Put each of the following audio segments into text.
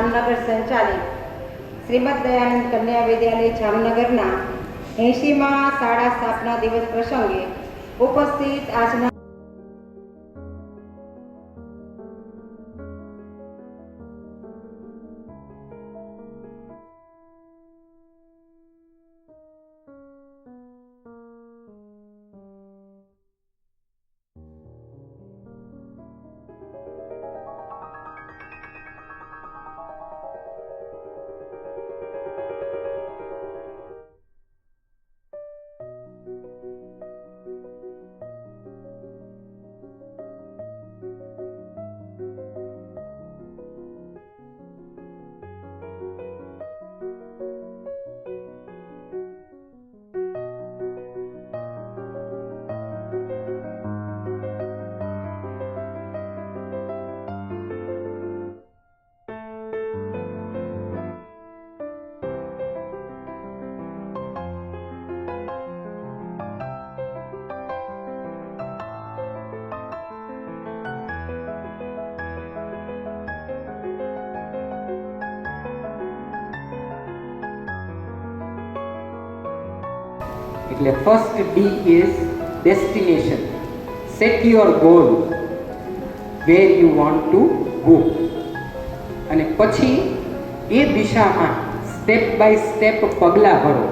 જામનગર સંચાલિત શ્રીમદ દયાનંદ કન્યા વિદ્યાલય જામનગરના 80મા શાળા સ્થાપના દિવસ પ્રસંગે ઉપસ્થિત આજના એટલે first D is destination. Set your goal where you want to go, અને પછી એ દિશામાં સ્ટેપ બાય સ્ટેપ પગલાં ભરો.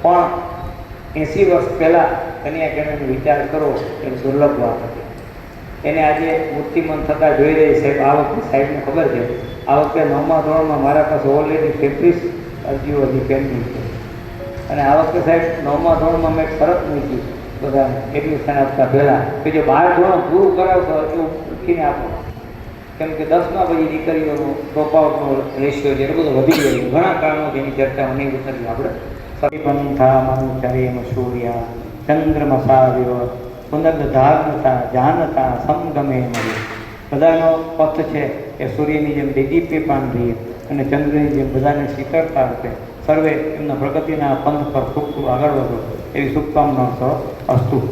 પણ 80 વર્ષ પહેલાં કન્યા કેળવણીનો વિચાર કરો એ દુર્લભ વાત હતી. એને આજે મૂર્તિમંત થતાં જોઈ રહી સાહેબ. આ વખતે સાહેબને ખબર છે, આ વખતે 9મા ધોરણમાં મારા પાસે ઓલરેડી 33 અરજીઓ હજી પેન્ડિંગ છે. અને આ વખતે સાહેબ 9મા ધોરણમાં મેં શરત મૂકી બધાને એડમિશન આપતા પહેલાં કે જો 12 ધોરણ પૂરું કરાવશો એટલું લખીને આપો. કેમ કે 10મા પછી દીકરીઓનો ડ્રોપઆઉટનો રેશિયો છે એટલો બધો વધી ગયો. ઘણા કારણો જેની ચર્ચા નહીં ઉતરી આપણે. સરિપંથા મનુચરેમ સૂર્યા ચંદ્રમસાવ્યો પુનર્ધાર્નતા જાનતા સમગમે મળે. બધાનો પથ છે એ સૂર્યની જેમ દેદીપ્યમાન રહીએ અને ચંદ્રની જેમ બધાને શીતળતા આપે. સર્વે એમના પ્રગતિના પંથ પર ખૂબ ખૂબ આગળ વધો એવી શુભકામનાઓ અસ્તુ.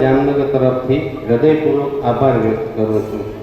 જામનગર તરફથી હૃદયપૂર્વક આભાર વ્યક્ત કરું છું.